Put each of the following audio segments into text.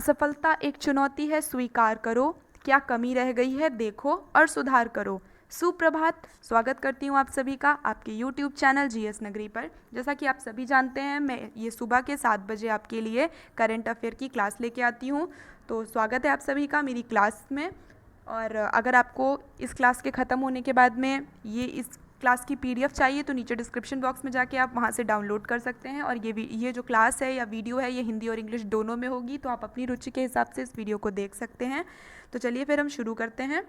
असफलता एक चुनौती है, स्वीकार करो। क्या कमी रह गई है, देखो और सुधार करो। सुप्रभात, स्वागत करती हूँ आप सभी का आपके YouTube चैनल जीएस नगरी पर। जैसा कि आप सभी जानते हैं, मैं ये सुबह के 7 बजे आपके लिए करंट अफेयर की क्लास लेके आती हूँ। तो स्वागत है आप सभी का मेरी क्लास में। और अगर आपको इस क्लास के ख़त्म होने के बाद में इस क्लास की PDF चाहिए तो नीचे डिस्क्रिप्शन बॉक्स में जाके आप वहाँ से डाउनलोड कर सकते हैं। और ये जो क्लास है या वीडियो है ये हिंदी और इंग्लिश दोनों में होगी, तो आप अपनी रुचि के हिसाब से इस वीडियो को देख सकते हैं। तो चलिए फिर हम शुरू करते हैं।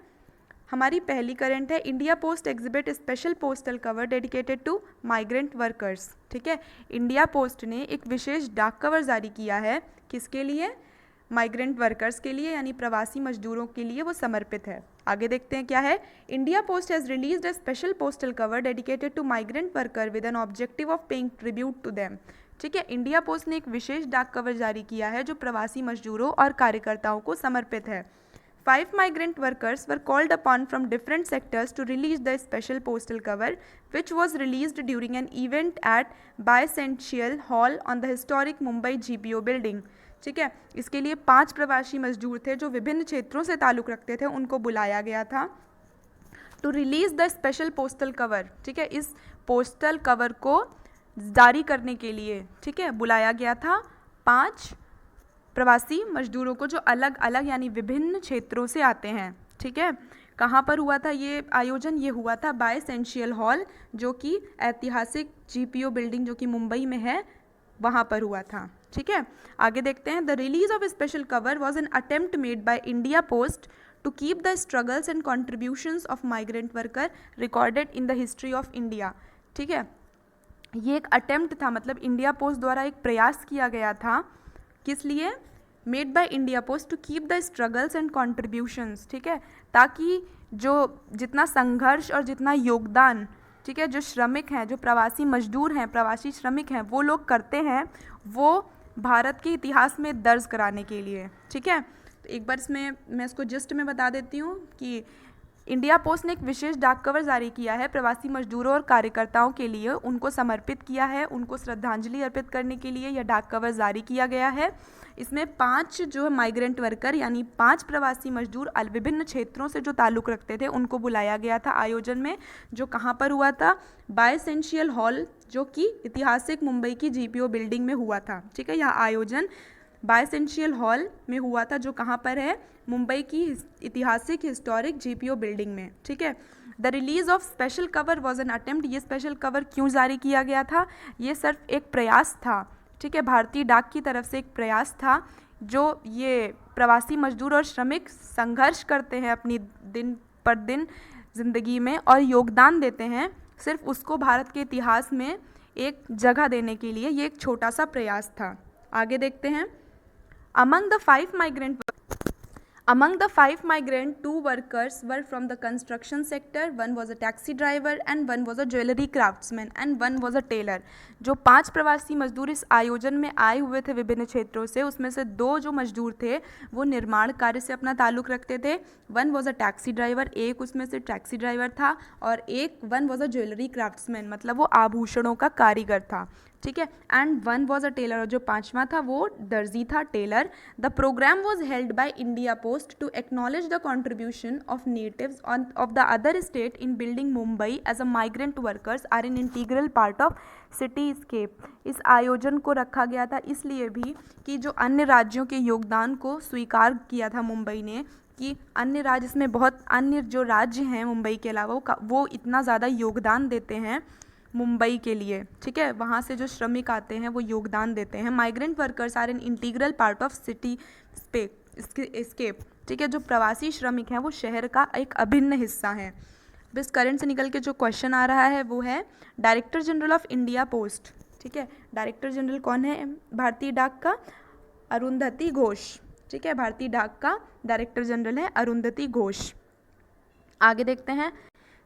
हमारी पहली करंट है, India Post exhibit special postal cover dedicated to migrant workers. ठीक है, इंडिया पोस्ट ने एक विशेष डाक कवर जारी किया है, किसके लिए? माइग्रेंट वर्कर्स के लिए, यानी प्रवासी मजदूरों के लिए वो समर्पित है। आगे देखते हैं क्या है। India Post has released a special postal cover dedicated to migrant worker with an objective of paying tribute to them. ठीक है, इंडिया पोस्ट ने एक विशेष डाक कवर जारी किया है जो प्रवासी मजदूरों और कार्यकर्ताओं को समर्पित है। 5 migrant workers were called upon from different sectors to release the special postal cover, which was released during an event at Bicentennial Hall on the historic Mumbai GPO building. ठीक है, इसके लिए 5 प्रवासी मजदूर थे जो विभिन्न क्षेत्रों से ताल्लुक़ रखते थे, उनको बुलाया गया था to release the special postal cover. ठीक है, इस पोस्टल कवर को जारी करने के लिए, ठीक है, बुलाया गया था 5 प्रवासी मजदूरों को जो अलग अलग यानी विभिन्न क्षेत्रों से आते हैं। ठीक है, कहाँ पर हुआ था ये आयोजन? ये हुआ था बायसेंशियल हॉल, जो कि ऐतिहासिक GPO बिल्डिंग जो कि मुंबई में है, वहाँ पर हुआ था। ठीक है, आगे देखते हैं। The release of special cover was an attempt made by India Post to keep the struggles and contributions of migrant worker recorded in the history of India. ठीक है, ये एक अटेम्प्ट था, मतलब इंडिया पोस्ट द्वारा एक प्रयास किया गया था, किस लिए? Made by India Post to keep the struggles and contributions. ठीक है, ताकि जो जितना संघर्ष और जितना योगदान, ठीक है, जो श्रमिक हैं, जो प्रवासी मजदूर हैं, प्रवासी श्रमिक हैं, वो लोग करते हैं, वो भारत के इतिहास में दर्ज कराने के लिए। ठीक है, तो एक बार मैं इसको जस्ट में बता देती हूँ कि इंडिया पोस्ट ने एक विशेष डाक कवर जारी किया है प्रवासी मजदूरों और कार्यकर्ताओं के लिए, उनको समर्पित किया है, उनको श्रद्धांजलि अर्पित करने के लिए यह डाक कवर जारी किया गया है। इसमें 5 जो माइग्रेंट वर्कर यानी 5 प्रवासी मजदूर विभिन्न क्षेत्रों से जो ताल्लुक़ रखते थे, उनको बुलाया गया था आयोजन में, जो कहाँ पर हुआ था? बायसेंशियल हॉल, जो कि ऐतिहासिक मुंबई की GPO बिल्डिंग में हुआ था। ठीक है, यह आयोजन बायसेंशियल हॉल में हुआ था, जो कहाँ पर है? मुंबई की ऐतिहासिक हिस्टोरिक GPO बिल्डिंग में। ठीक है, the release of special cover was an attempt. ये स्पेशल कवर क्यों जारी किया गया था? ये सिर्फ एक प्रयास था। ठीक है, भारतीय डाक की तरफ से एक प्रयास था, जो ये प्रवासी मजदूर और श्रमिक संघर्ष करते हैं अपनी दिन पर दिन ज़िंदगी में और योगदान देते हैं, सिर्फ उसको भारत के इतिहास में एक जगह देने के लिए ये एक छोटा सा प्रयास था। आगे देखते हैं। Among the 5 migrant, 2 workers were from the construction sector, 1 was a taxi driver and 1 was a jewelry craftsman and 1 was a tailor। जो 5 प्रवासी मजदूर इस आयोजन में आए हुए थे विभिन्न क्षेत्रों से, उसमें से 2 जो मजदूर थे वो निर्माण कार्य से अपना ताल्लुक़ रखते थे। 1 was a taxi driver, एक उसमें से टैक्सी ड्राइवर था, और 1 was a jewelry craftsman, मतलब वो आभूषणों का कारीगर था। ठीक है, एंड 1 was a टेलर, और जो 5वां था वो दर्जी था, tailor. The programme was held by India Post to acknowledge the contribution of natives of the other state in building Mumbai as a migrant workers are an integral part of cityscape. इस आयोजन को रखा गया था इसलिए भी कि जो अन्य राज्यों के योगदान को स्वीकार किया था मुंबई ने, कि अन्य राज्य, इसमें बहुत अन्य जो राज्य हैं मुंबई के अलावा, वो इतना ज़्यादा योगदान देते हैं मुंबई के लिए। ठीक है, वहाँ से जो श्रमिक आते हैं वो योगदान देते हैं। Migrant workers are an integral part of cityscape. ठीक है, जो प्रवासी श्रमिक हैं वो शहर का एक अभिन्न हिस्सा हैं। बस करंट से निकल के जो क्वेश्चन आ रहा है वो है director general of India post. ठीक है, डायरेक्टर जनरल कौन है भारतीय डाक का? अरुंधति घोष। ठीक है, भारतीय डाक का डायरेक्टर जनरल है अरुंधति घोष। आगे देखते हैं।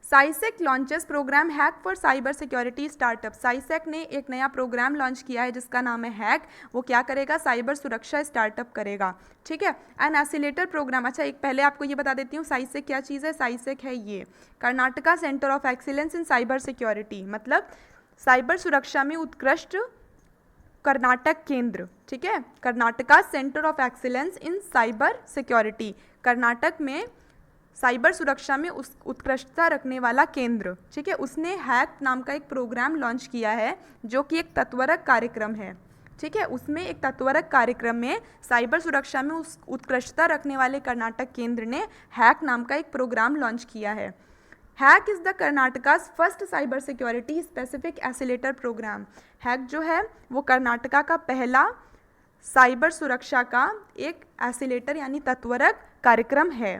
CySecK launches program hack for cyber security startup. CySecK ने एक नया प्रोग्राम लॉन्च किया है जिसका नाम है हैक। वो क्या करेगा? साइबर सुरक्षा स्टार्टअप करेगा। ठीक है, एन एसिलेटर प्रोग्राम। अच्छा, एक पहले आपको ये बता देती हूँ साइसेक क्या चीज़ है। साइसेक है ये Karnataka centre of excellence in cyber security, मतलब साइबर सुरक्षा में उत्कृष्ट कर्नाटक केंद्र, ठीक है, Karnataka centre of excellence in cyber security, Karnataka में साइबर सुरक्षा में उस उत्कृष्टता रखने वाला केंद्र, ठीक है, उसने हैक नाम का एक प्रोग्राम लॉन्च किया है जो कि एक तत्वरक कार्यक्रम है, ठीक है। उसमें एक तत्वरक कार्यक्रम में साइबर सुरक्षा में उस उत्कृष्टता रखने वाले कर्नाटक केंद्र ने हैक नाम का एक प्रोग्राम लॉन्च किया है। Hack is the Karnataka's first cyber security specific accelerator program. Hack जो है वो कर्नाटका का पहला साइबर सुरक्षा का एक एसिलेटर यानी तत्वरक कार्यक्रम है,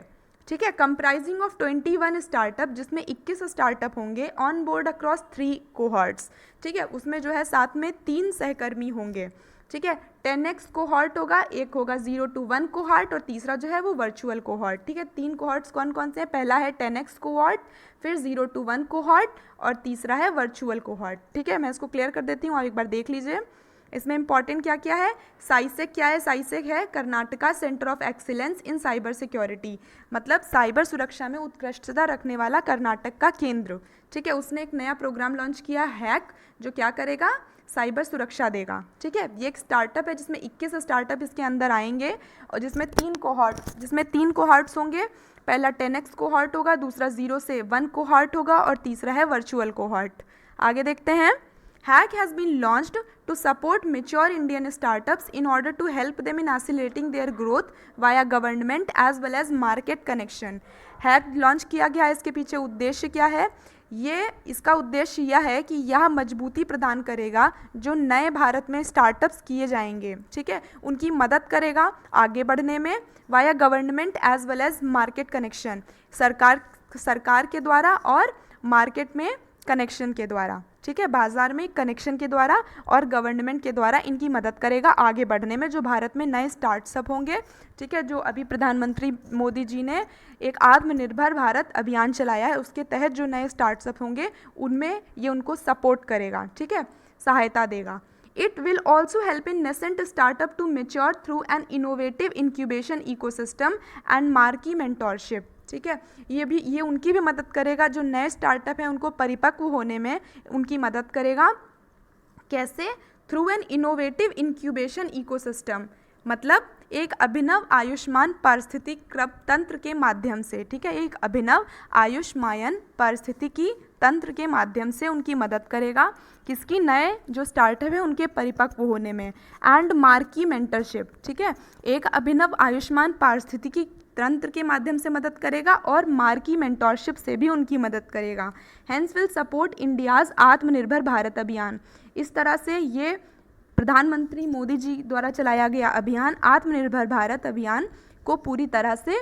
ठीक है। कंप्राइजिंग ऑफ 21 स्टार्टअप, जिसमें 21 स्टार्टअप होंगे ऑन बोर्ड अक्रॉस 3 कोहॉर्ट्स, ठीक है। उसमें जो है साथ में 3 सहकर्मी होंगे, ठीक है। 10x कोहॉर्ट होगा, एक होगा 0 to 1 कोहॉर्ट और तीसरा जो है वो वर्चुअल कोहॉर्ट, ठीक है। 3 कोहॉर्ट्स कौन कौन से हैं? पहला है 10x कोहॉर्ट, फिर 0 to 1 कोहॉर्ट और तीसरा है वर्चुअल कोहॉर्ट, ठीक है। मैं इसको क्लियर कर देती हूँ, आप एक बार देख लीजिए। इसमें इंपॉर्टेंट क्या क्या है? साइसेक क्या है? साइसेक है Karnataka centre of excellence in cyber security, मतलब साइबर सुरक्षा में उत्कृष्टता रखने वाला कर्नाटक का केंद्र, ठीक है। उसने एक नया प्रोग्राम लॉन्च किया हैक, जो क्या करेगा? साइबर सुरक्षा देगा, ठीक है। ये एक स्टार्टअप है जिसमें 21 स्टार्टअप इसके अंदर आएंगे और जिसमें 3 कोहॉर्ट्स होंगे। पहला 10x कोहॉर्ट होगा, दूसरा 0 से 1 कोहॉर्ट होगा और तीसरा है वर्चुअल कोहॉर्ट। आगे देखते हैं। Hack has been launched to support mature Indian startups in order to help them in accelerating their growth via government as well as market connection. Hack launch किया गया है, इसके पीछे उद्देश्य क्या है? इसका उद्देश्य यह है कि यह मजबूती प्रदान करेगा जो नए भारत में स्टार्टअप्स किए जाएंगे, ठीक है, उनकी मदद करेगा आगे बढ़ने में via government as well as market connection, सरकार के द्वारा और मार्केट में कनेक्शन के द्वारा, ठीक है, बाजार में कनेक्शन के द्वारा और गवर्नमेंट के द्वारा इनकी मदद करेगा आगे बढ़ने में, जो भारत में नए स्टार्टअप होंगे, ठीक है। जो अभी प्रधानमंत्री मोदी जी ने एक आत्मनिर्भर भारत अभियान चलाया है, उसके तहत जो नए स्टार्टअप होंगे उनमें ये उनको सपोर्ट करेगा, ठीक है, सहायता देगा। It will also help in nascent startup to mature through an innovative incubation ecosystem and marquee mentorship, ठीक है। ये उनकी भी मदद करेगा, जो नए स्टार्टअप हैं उनको परिपक्व होने में उनकी मदद करेगा। कैसे? Through an innovative incubation ecosystem, मतलब एक अभिनव आयुष्मान पारिस्थितिक तंत्र के माध्यम से, ठीक है, एक अभिनव आयुष्मान पारिस्थितिकी तंत्र के माध्यम से उनकी मदद करेगा। किसकी? नए जो स्टार्टअप है उनके परिपक्व होने में। एंड मार्की मेंटरशिप, ठीक है, एक अभिनव आयुष्मान पारिस्थितिकी तंत्र के माध्यम से मदद करेगा और मार्की मेंटरशिप से भी उनकी मदद करेगा। हेंस विल सपोर्ट इंडियाज़ आत्मनिर्भर भारत अभियान। इस तरह से ये प्रधानमंत्री मोदी जी द्वारा चलाया गया अभियान आत्मनिर्भर भारत अभियान को पूरी तरह से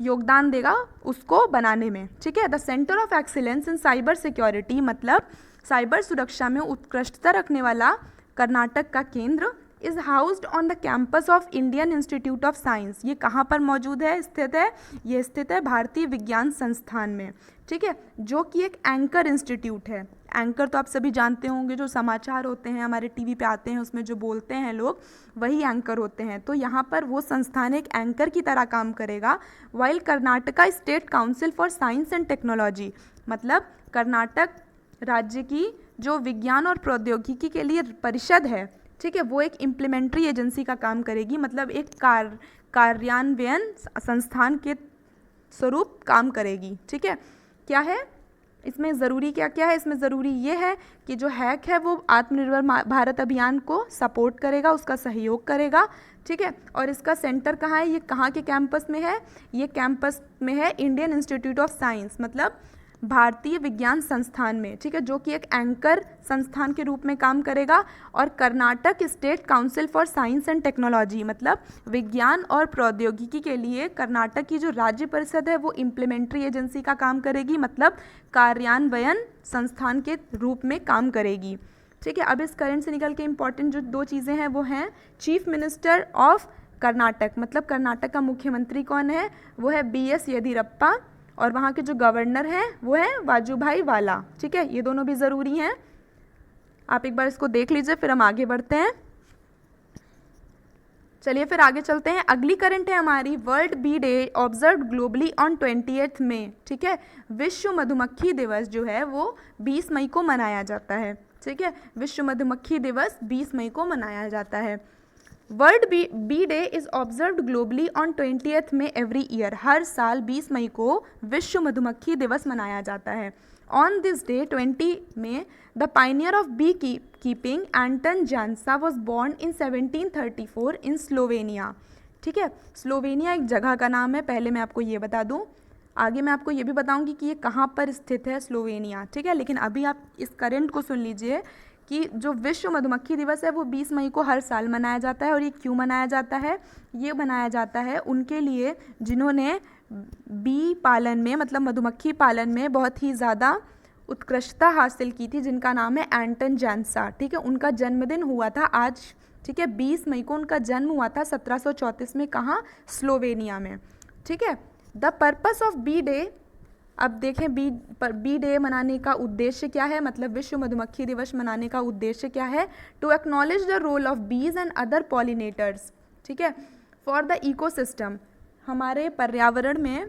योगदान देगा उसको बनाने में, ठीक है। The centre of excellence in cyber security, मतलब साइबर सुरक्षा में उत्कृष्टता रखने वाला कर्नाटक का केंद्र is housed on the campus of Indian institute of science. ये कहाँ पर मौजूद है? स्थित है, ये स्थित है भारतीय विज्ञान संस्थान में, ठीक है, जो कि एक एंकर इंस्टीट्यूट है। एंकर तो आप सभी जानते होंगे, जो समाचार होते हैं हमारे टीवी पे आते हैं उसमें जो बोलते हैं लोग, वही एंकर होते हैं। तो यहाँ पर वो संस्थान एक एंकर की तरह काम करेगा। While Karnataka state council for science and technology, मतलब कर्नाटक राज्य की जो विज्ञान और प्रौद्योगिकी के लिए परिषद है, ठीक है, वो एक इम्प्लीमेंट्री एजेंसी का काम करेगी, मतलब एक कार्यान्वयन संस्थान के स्वरूप काम करेगी, ठीक है। क्या है इसमें ज़रूरी, क्या क्या है इसमें ज़रूरी? ये है कि जो हैक है वो आत्मनिर्भर भारत अभियान को सपोर्ट करेगा, उसका सहयोग करेगा, ठीक है। और इसका सेंटर कहाँ है? ये कहाँ के कैंपस में है? ये कैंपस में है इंडियन इंस्टीट्यूट ऑफ साइंस, मतलब भारतीय विज्ञान संस्थान में, ठीक है, जो कि एक एंकर संस्थान के रूप में काम करेगा। और Karnataka state council for science and technology, मतलब विज्ञान और प्रौद्योगिकी के लिए कर्नाटक की जो राज्य परिषद है वो इम्प्लीमेंट्री एजेंसी का काम करेगी, मतलब कार्यान्वयन संस्थान के रूप में काम करेगी, ठीक है। अब इस करंट से निकल के इम्पॉर्टेंट जो 2 चीज़ें हैं वो हैं चीफ मिनिस्टर ऑफ कर्नाटक, मतलब कर्नाटक का मुख्यमंत्री कौन है? वो है BS येदियुरप्पा, और वहाँ के जो गवर्नर हैं वो है वाजुभाई वाला, ठीक है। ये दोनों भी ज़रूरी हैं, आप एक बार इसको देख लीजिए, फिर हम आगे बढ़ते हैं। चलिए फिर आगे चलते हैं। अगली करंट है हमारी world bee day observe globally on 28 मई, ठीक है। विश्व मधुमक्खी दिवस जो है वो 20 मई को मनाया जाता है, ठीक है, विश्व मधुमक्खी दिवस 20 मई को मनाया जाता है। World bee day is observed globally on 20th May every year. हर साल 20 मई को विश्व मधुमक्खी दिवस मनाया जाता है। ऑन दिस डे 20 में the pioneer of bee keeping Anton Jansa was born in 1734 in Slovenia. ठीक है, स्लोवेनिया एक जगह का नाम है, पहले मैं आपको ये बता दूं, आगे मैं आपको ये भी बताऊंगी कि ये कहाँ पर स्थित है स्लोवेनिया। ठीक है, लेकिन अभी आप इस करंट को सुन लीजिए कि जो विश्व मधुमक्खी दिवस है वो 20 मई को हर साल मनाया जाता है। और ये क्यों मनाया जाता है? ये मनाया जाता है उनके लिए जिन्होंने बी पालन में, मतलब मधुमक्खी पालन में बहुत ही ज़्यादा उत्कृष्टता हासिल की थी, जिनका नाम है एंटन जानसा। ठीक है, उनका जन्मदिन हुआ था आज। ठीक है, 20 मई को उनका जन्म हुआ था 1734 में। कहाँ? स्लोवेनिया में। ठीक है, the purpose of bee day, अब देखें बी डे मनाने का उद्देश्य क्या है, मतलब विश्व मधुमक्खी दिवस मनाने का उद्देश्य क्या है? To acknowledge the role of bees and other pollinators. ठीक है, फॉर द इकोसिस्टम, हमारे पर्यावरण में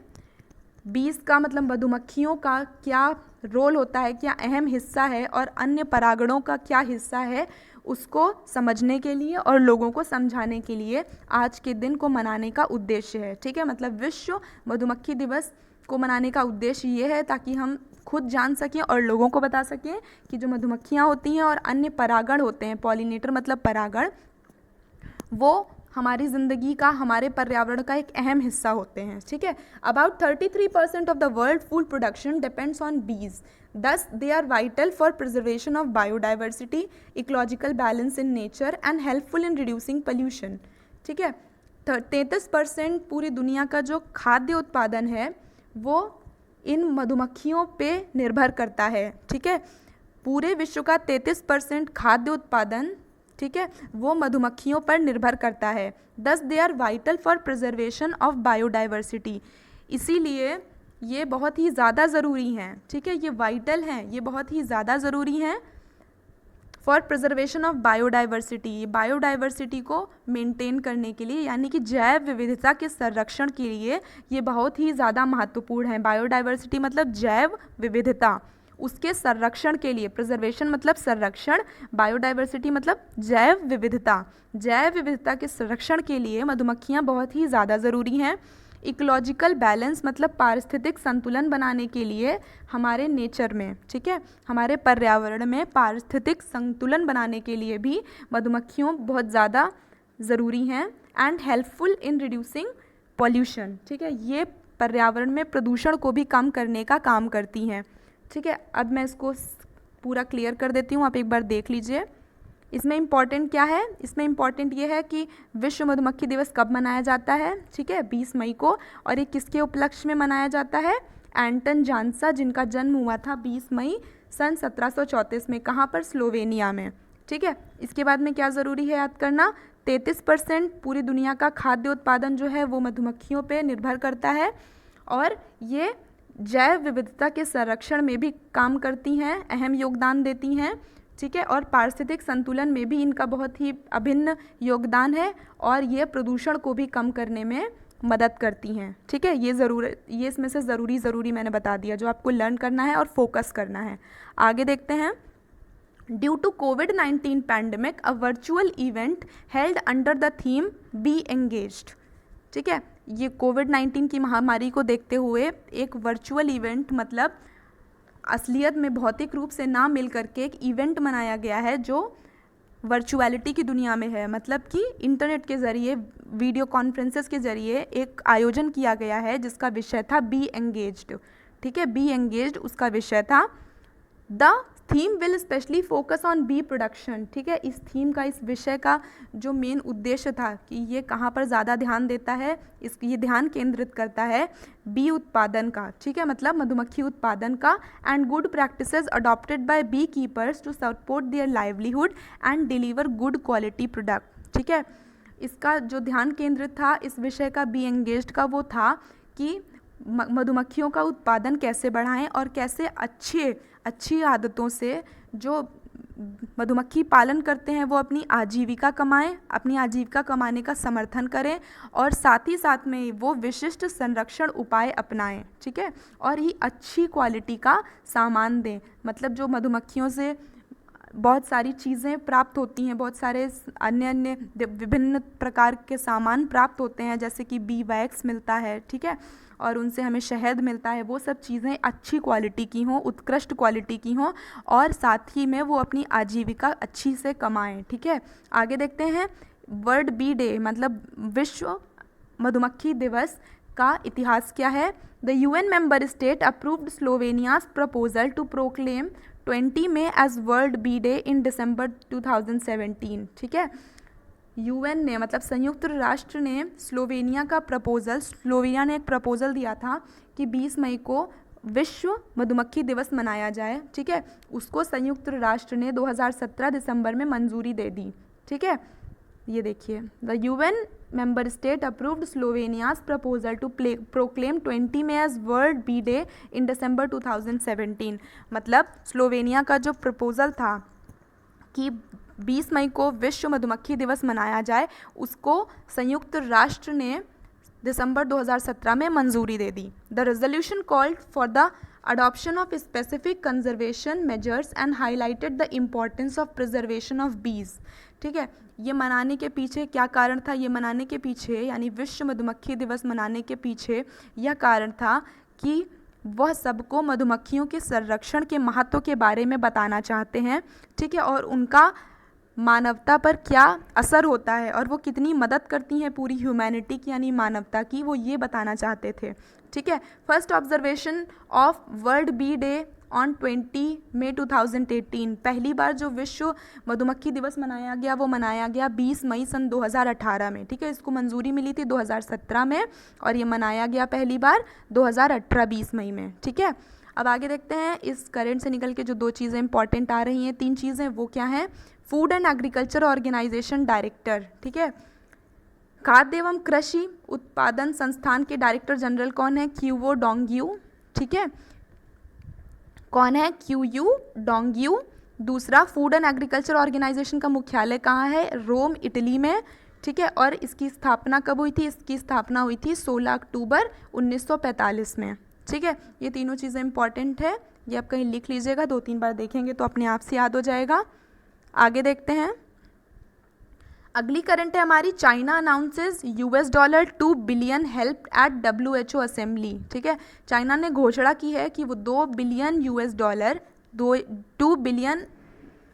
बीज का मतलब मधुमक्खियों का क्या रोल होता है, क्या अहम हिस्सा है, और अन्य परागणों का क्या हिस्सा है, उसको समझने के लिए और लोगों को समझाने के लिए आज के दिन को मनाने का उद्देश्य है। ठीक है, मतलब विश्व मधुमक्खी दिवस को मनाने का उद्देश्य ये है ताकि हम खुद जान सकें और लोगों को बता सकें कि जो मधुमक्खियाँ होती हैं और अन्य परागण होते हैं, पॉलिनेटर मतलब परागण, वो हमारी ज़िंदगी का, हमारे पर्यावरण का एक अहम हिस्सा होते हैं। ठीक है, about 33% of the world food production depends on bees, thus they are vital for preservation of biodiversity, ecological balance in nature and helpful in reducing pollution. ठीक है, 33% पूरी दुनिया का जो खाद्य उत्पादन है वो इन मधुमक्खियों पे निर्भर करता है। ठीक है, पूरे विश्व का 33% खाद्य उत्पादन, ठीक है, वो मधुमक्खियों पर निर्भर करता है। Thus they are vital for preservation of biodiversity, इसीलिए ये बहुत ही ज़्यादा ज़रूरी हैं। ठीक है, ये वाइटल हैं, ये बहुत ही ज़्यादा ज़रूरी हैं for preservation of biodiversity, biodiversity को मेंटेन करने के लिए, यानी कि जैव विविधता के संरक्षण के लिए ये बहुत ही ज़्यादा महत्वपूर्ण है। बायोडाइवर्सिटी मतलब जैव विविधता, उसके संरक्षण के लिए, प्रिजर्वेशन मतलब संरक्षण, बायोडाइवर्सिटी मतलब जैव विविधता, जैव विविधता के संरक्षण के लिए मधुमक्खियाँ बहुत ही ज़्यादा ज़रूरी हैं। इकोलॉजिकल बैलेंस मतलब पारिस्थितिक संतुलन बनाने के लिए हमारे नेचर में, ठीक है, हमारे पर्यावरण में पारिस्थितिक संतुलन बनाने के लिए भी मधुमक्खियों बहुत ज़्यादा ज़रूरी हैं। And helpful in reducing pollution, ठीक है, ये पर्यावरण में प्रदूषण को भी कम करने का काम करती हैं। ठीक है, अब मैं इसको पूरा क्लियर कर देती हूँ, आप एक बार देख लीजिए। इसमें इम्पॉर्टेंट क्या है? इसमें इम्पॉर्टेंट ये है कि विश्व मधुमक्खी दिवस कब मनाया जाता है, ठीक है, 20 मई को, और ये किसके उपलक्ष्य में मनाया जाता है? एंटन जानसा, जिनका जन्म हुआ था 20 मई सन 1734 में। कहाँ पर? स्लोवेनिया में। ठीक है, इसके बाद में क्या ज़रूरी है याद करना? 33% पूरी दुनिया का खाद्य उत्पादन जो है वो मधुमक्खियों पर निर्भर करता है, और ये जैव विविधता के संरक्षण में भी काम करती हैं, अहम योगदान देती हैं। ठीक है, और पारिस्थितिक संतुलन में भी इनका बहुत ही अभिन्न योगदान है, और ये प्रदूषण को भी कम करने में मदद करती हैं। ठीक है, ये इसमें से ज़रूरी मैंने बता दिया जो आपको लर्न करना है और फोकस करना है। आगे देखते हैं। ड्यू टू कोविड-19 pandemic, a virtual event held under the theme bee engaged. ठीक है, ये कोविड-19 की महामारी को देखते हुए एक वर्चुअल इवेंट, मतलब असलियत में भौतिक रूप से ना मिल करके एक इवेंट मनाया गया है जो वर्चुअलिटी की दुनिया में है, मतलब कि इंटरनेट के ज़रिए, वीडियो कॉन्फ्रेंसेस के ज़रिए एक आयोजन किया गया है जिसका विषय था बी एंगेज्ड। ठीक है, बी एंगेज्ड उसका विषय था। The theme will specially focus on bee production. ठीक है, इस थीम का, इस विषय का जो मेन उद्देश्य था कि ये कहाँ पर ज़्यादा ध्यान देता है, ये ध्यान केंद्रित करता है बी उत्पादन का। ठीक है, मतलब मधुमक्खी उत्पादन का। And good practices adopted by bee keepers to support their livelihood and deliver good quality product. ठीक है, इसका जो ध्यान केंद्रित था इस विषय का, बी एंगेज्ड का, वो था कि मधुमक्खियों का उत्पादन कैसे बढ़ाएं और कैसे अच्छी आदतों से जो मधुमक्खी पालन करते हैं वो अपनी आजीविका कमाएं, अपनी आजीविका कमाने का समर्थन करें, और साथ ही साथ में वो विशिष्ट संरक्षण उपाय अपनाएं। ठीक है, और ये अच्छी क्वालिटी का सामान दें, मतलब जो मधुमक्खियों से बहुत सारी चीज़ें प्राप्त होती हैं, बहुत सारे अन्य अन्य विभिन्न प्रकार के सामान प्राप्त होते हैं, जैसे कि बी वैक्स मिलता है, ठीक है, और उनसे हमें शहद मिलता है। वो सब चीज़ें अच्छी क्वालिटी की हों, उत्कृष्ट क्वालिटी की हों, और साथ ही में वो अपनी आजीविका अच्छी से कमाएं, ठीक है। आगे देखते हैं, वर्ल्ड बी डे मतलब विश्व मधुमक्खी दिवस का इतिहास क्या है। The UN member state approved Slovenia's proposal to proclaim 20 May as world bee day in December 2017, ठीक है। यूएन ने मतलब संयुक्त राष्ट्र ने स्लोवेनिया ने एक प्रपोजल दिया था कि 20 मई को विश्व मधुमक्खी दिवस मनाया जाए, ठीक है। उसको संयुक्त राष्ट्र ने 2017 दिसंबर में मंजूरी दे दी, ठीक है। ये देखिए, the UN member state approved Slovenia's proposal to proclaim 20 May as world bee day in December 2017। मतलब स्लोवेनिया का जो प्रपोजल था कि 20 मई को विश्व मधुमक्खी दिवस मनाया जाए, उसको संयुक्त राष्ट्र ने दिसंबर 2017 में मंजूरी दे दी। The resolution called for the adoption of specific conservation measures and highlighted the importance of preservation of bees, ठीक है। ये मनाने के पीछे क्या कारण था, ये मनाने के पीछे यानी विश्व मधुमक्खी दिवस मनाने के पीछे यह कारण था कि वह सबको मधुमक्खियों के संरक्षण के महत्व के बारे में बताना चाहते हैं, ठीक है, और उनका मानवता पर क्या असर होता है और वो कितनी मदद करती हैं पूरी ह्यूमैनिटी की यानी मानवता की, वो ये बताना चाहते थे, ठीक है। First observation of world bee day on 20 May 2018, पहली बार जो विश्व मधुमक्खी दिवस मनाया गया वो मनाया गया 20 मई सन 2018 में, ठीक है। इसको मंजूरी मिली थी 2017 में और ये मनाया गया पहली बार 2018 20 मई में, ठीक है। अब आगे देखते हैं, इस करेंट से निकल के जो दो चीज़ें इंपॉर्टेंट आ रही हैं, तीन चीज़ें, वो क्या हैं। Food and agriculture organization director, ठीक है। खाद्य एवं कृषि उत्पादन संस्थान के डायरेक्टर जनरल कौन है, क्यूओ डोंग्यू, ठीक है। कौन है, क्यूयू डोंग्यू। दूसरा, फूड एंड एग्रीकल्चर ऑर्गेनाइजेशन का मुख्यालय कहाँ है, रोम इटली में, ठीक है। और इसकी स्थापना कब हुई थी, इसकी स्थापना हुई थी 16 अक्टूबर 1945 में, ठीक है। ये तीनों चीज़ें इंपॉर्टेंट है, ये आप कहीं लिख लीजिएगा, 2-3 बार देखेंगे तो अपने आप से याद हो जाएगा। आगे देखते हैं, अगली करंट है हमारी, China announces $2 billion help at WHO assembly, ठीक है। चाइना ने घोषणा की है कि वो $2 बिलियन $2 बिलियन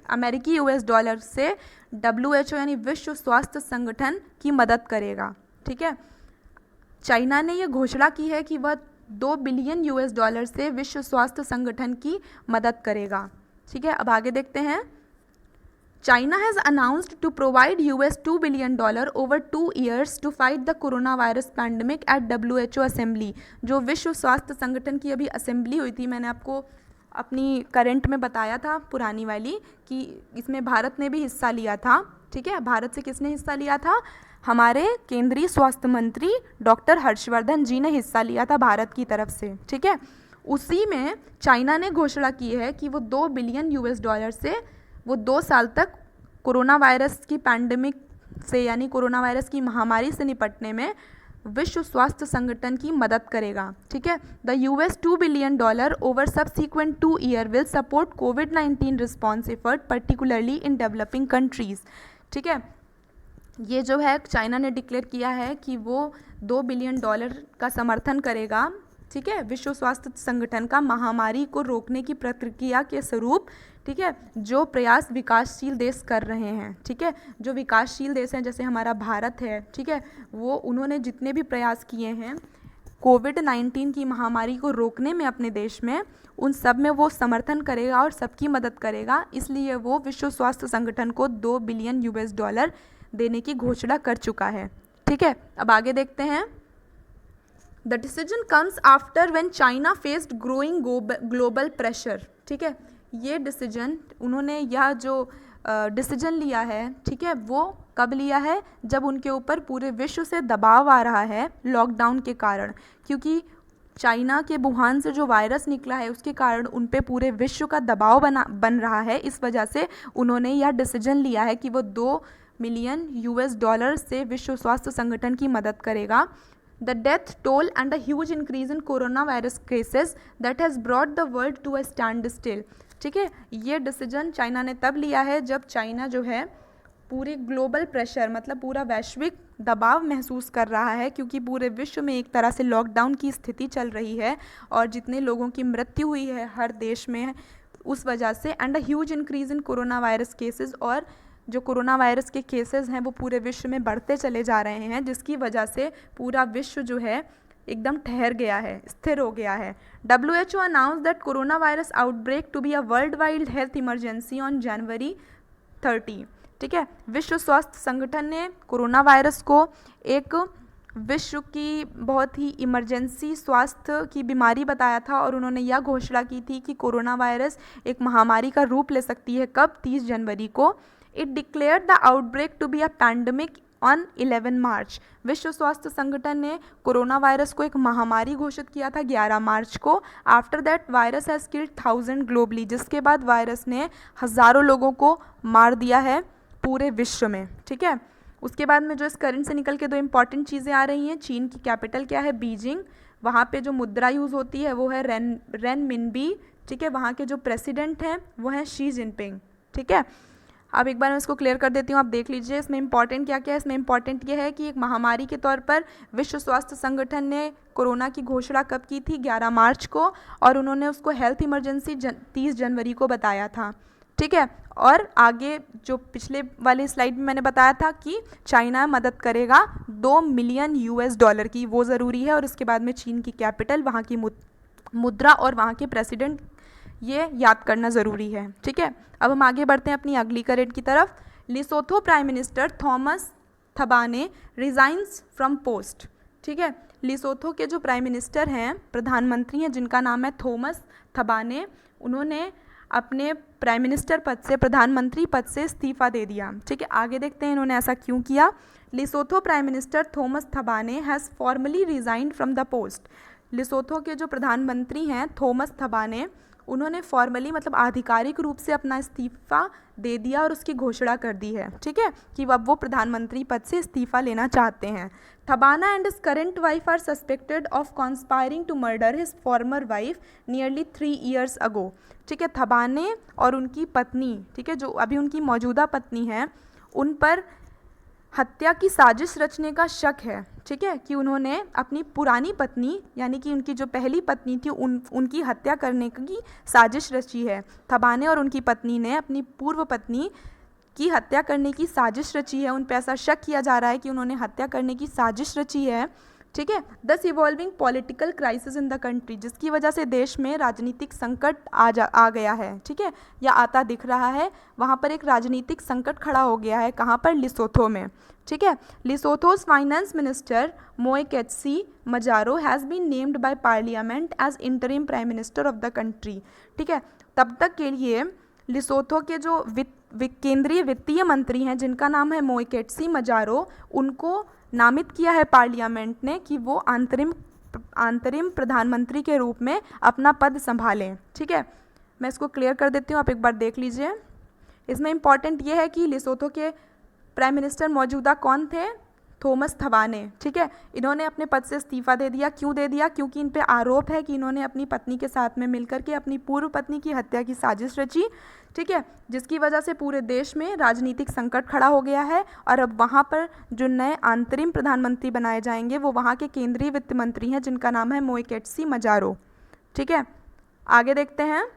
अमेरिकी $US से WHO यानी विश्व स्वास्थ्य संगठन की मदद करेगा, ठीक है। चाइना ने ये घोषणा की है कि वह $2 बिलियन $2 से विश्व स्वास्थ्य संगठन की मदद करेगा, ठीक है। अब आगे देखते हैं, China has announced to provide $2 billion over 2 years to fight the coronavirus pandemic at WHO Assembly। जो विश्व स्वास्थ्य संगठन की अभी असेंबली हुई थी, मैंने आपको अपनी करंट में बताया था पुरानी वाली कि इसमें भारत ने भी हिस्सा लिया था, ठीक है। भारत से किसने हिस्सा लिया था, हमारे केंद्रीय स्वास्थ्य मंत्री डॉक्टर हर्षवर्धन जी ने हिस्सा लिया था भारत की तरफ से, ठीक है। उसी में चाइना ने घोषणा की है कि वो $2 बिलियन से वो 2 साल तक कोरोना वायरस की पैंडेमिक से यानी कोरोना वायरस की महामारी से निपटने में विश्व स्वास्थ्य संगठन की मदद करेगा, ठीक है। The $2 billion over subsequent 2 year will support COVID-19 response effort particularly in developing countries, ठीक है। ये जो है चाइना ने डिक्लेयर किया है कि वो $2 बिलियन का समर्थन करेगा, ठीक है, विश्व स्वास्थ्य संगठन का महामारी को रोकने की प्रक्रिया के स्वरूप, ठीक है, जो प्रयास विकासशील देश कर रहे हैं, ठीक है। जो विकासशील देश हैं जैसे हमारा भारत है, ठीक है, वो उन्होंने जितने भी प्रयास किए हैं COVID-19 की महामारी को रोकने में अपने देश में, उन सब में वो समर्थन करेगा और सबकी मदद करेगा, इसलिए वो विश्व स्वास्थ्य संगठन को $2 बिलियन देने की घोषणा कर चुका है, ठीक है। अब आगे देखते हैं, the decision comes after when China faced growing global pressure, ठीक है। ये डिसीजन उन्होंने यह जो डिसीजन लिया है, ठीक है, वो कब लिया है, जब उनके ऊपर पूरे विश्व से दबाव आ रहा है लॉकडाउन के कारण, क्योंकि चाइना के वुहान से जो वायरस निकला है उसके कारण उन पे पूरे विश्व का दबाव बन रहा है। इस वजह से उन्होंने यह डिसीजन लिया है कि वो $2 मिलियन से विश्व स्वास्थ्य संगठन की मदद करेगा। The death toll and a huge increase in coronavirus cases that has brought the world to a standstill, ठीक है। ये डिसीजन चाइना ने तब लिया है जब चाइना जो है पूरे ग्लोबल प्रेशर मतलब पूरा वैश्विक दबाव महसूस कर रहा है, क्योंकि पूरे विश्व में एक तरह से लॉकडाउन की स्थिति चल रही है और जितने लोगों की मृत्यु हुई है हर देश में उस वजह से, and a huge increase in corona virus cases, और जो कोरोना वायरस के केसेस हैं वो पूरे विश्व में बढ़ते चले जा रहे हैं, जिसकी वजह से पूरा विश्व जो है एकदम ठहर गया है, स्थिर हो गया है। WHO announce that corona virus outbreak to be a world wide health emergency on January 30। ठीक है, विश्व स्वास्थ्य संगठन ने कोरोना वायरस को एक विश्व की बहुत ही इमरजेंसी स्वास्थ्य की बीमारी बताया था और उन्होंने यह घोषणा की थी कि कोरोना वायरस एक महामारी का रूप ले सकती है। कब? 30 जनवरी को। It declared the outbreak to be a pandemic on 11 March. विश्व स्वास्थ्य संगठन ने कोरोना वायरस को एक महामारी घोषित किया था 11 मार्च को। After that virus has killed 1000 globally, जिसके बाद वायरस ने हज़ारों लोगों को मार दिया है पूरे विश्व में। ठीक है, उसके बाद में जो इस करंट से निकल के दो इंपॉर्टेंट चीज़ें आ रही हैं। चीन की कैपिटल क्या है? बीजिंग। वहाँ पे जो मुद्रा यूज़ होती है वो है रेनमिनबी। ठीक है, वहाँ के जो प्रेसिडेंट हैं वो हैं शी जिनपिंग। ठीक है, अब एक बार मैं इसको क्लियर कर देती हूँ, आप देख लीजिए इसमें इंपॉर्टेंट क्या क्या है। इसमें इंपॉर्टेंट ये है कि एक महामारी के तौर पर विश्व स्वास्थ्य संगठन ने कोरोना की घोषणा कब की थी? 11 मार्च को, और उन्होंने उसको हेल्थ इमरजेंसी 30 जनवरी को बताया था। ठीक है, और आगे जो पिछले वाले स्लाइड में मैंने बताया था कि चाइना मदद करेगा 2 मिलियन US डॉलर की, वो ज़रूरी है। और उसके बाद में चीन की कैपिटल, वहाँ की मुद्रा और वहाँ के प्रेसिडेंट, ये याद करना ज़रूरी है। ठीक है, अब हम आगे बढ़ते हैं अपनी अगली करंट की तरफ। Lesotho prime minister Thomas Thabane resigns from post. ठीक है, लिसोथो के जो प्राइम मिनिस्टर हैं, प्रधानमंत्री हैं, जिनका नाम है थॉमस थबाने, उन्होंने अपने प्राइम मिनिस्टर पद से, प्रधानमंत्री पद से इस्तीफा दे दिया। ठीक है, आगे देखते हैं इन्होंने ऐसा क्यों किया। Lesotho prime minister Thomas Thabane has formally resigned from the post. Lesotho के जो प्रधानमंत्री हैं थॉमस थबाने, उन्होंने फॉर्मली मतलब आधिकारिक रूप से अपना इस्तीफा दे दिया और उसकी घोषणा कर दी है। ठीक है, कि अब वो प्रधानमंत्री पद से इस्तीफा लेना चाहते हैं। Thabane and his current wife are suspected of conspiring to murder his former wife nearly 3 years ago. ठीक है, थबाने और उनकी पत्नी, ठीक है, जो अभी उनकी मौजूदा पत्नी है, उन पर हत्या की साजिश रचने का शक है। ठीक है, कि उन्होंने अपनी पुरानी पत्नी यानी कि उनकी जो पहली पत्नी थी उनकी हत्या करने की साजिश रची है। थबाने और उनकी पत्नी ने अपनी पूर्व पत्नी की हत्या करने की साजिश रची है। उन पर ऐसा शक किया जा रहा है कि उन्होंने हत्या करने की साजिश रची है। ठीक है, दस evolving political crisis in the country, जिसकी वजह से देश में राजनीतिक संकट आ गया है। ठीक है, या आता दिख रहा है। वहाँ पर एक राजनीतिक संकट खड़ा हो गया है। कहाँ पर? लिसोथो में। ठीक है, Lesotho's finance minister Moeketsi Majoro has been named by parliament as interim prime minister of the country. ठीक है, तब तक के लिए लिसोथो के जो केंद्रीय वित्तीय मंत्री हैं, जिनका नाम है मोएकेत्सी मजारो, उनको नामित किया है पार्लियामेंट ने कि वो अंतरिम प्रधानमंत्री के रूप में अपना पद संभालें। ठीक है, मैं इसको क्लियर कर देती हूँ, आप एक बार देख लीजिए। इसमें इम्पॉर्टेंट ये है कि लिसोथो के प्राइम मिनिस्टर मौजूदा कौन थे? थॉमस थबाने। ठीक है, इन्होंने अपने पद से इस्तीफा दे दिया। क्यों दे दिया? क्योंकि इन पे आरोप है कि इन्होंने अपनी पत्नी के साथ में मिलकर के अपनी पूर्व पत्नी की हत्या की साजिश रची। ठीक है, जिसकी वजह से पूरे देश में राजनीतिक संकट खड़ा हो गया है और अब वहाँ पर जो नए अंतरिम प्रधानमंत्री बनाए जाएंगे वो वहाँ के केंद्रीय वित्त मंत्री हैं, जिनका नाम है मोएकेत्सी मजारो। ठीक है, आगे देखते हैं।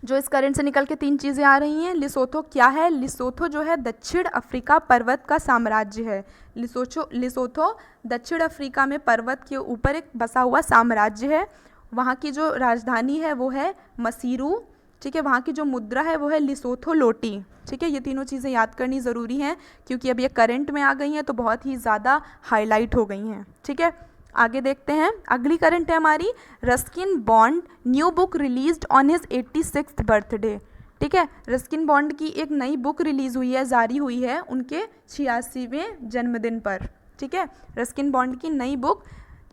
जो इस करंट से निकल के 3 चीज़ें आ रही हैं। लिसोथो क्या है? लिसोथो जो है दक्षिण अफ्रीका पर्वत का साम्राज्य है। लिसोथो दक्षिण अफ्रीका में पर्वत के ऊपर एक बसा हुआ साम्राज्य है। वहाँ की जो राजधानी है वो है मसीरू। ठीक है, वहाँ की जो मुद्रा है वो है लिसोथो लोटी। ठीक है, ये तीनों चीज़ें याद करनी ज़रूरी हैं क्योंकि अब ये करंट में आ गई हैं तो बहुत ही ज़्यादा हाईलाइट हो गई हैं। ठीक है, आगे देखते हैं। अगली करंट है हमारी, Ruskin bond new book released on his 86th birthday. ठीक है, रस्किन बॉन्ड की एक नई बुक रिलीज़ हुई है, जारी हुई है उनके 86वें जन्मदिन पर। ठीक है, रस्किन बॉन्ड की नई बुक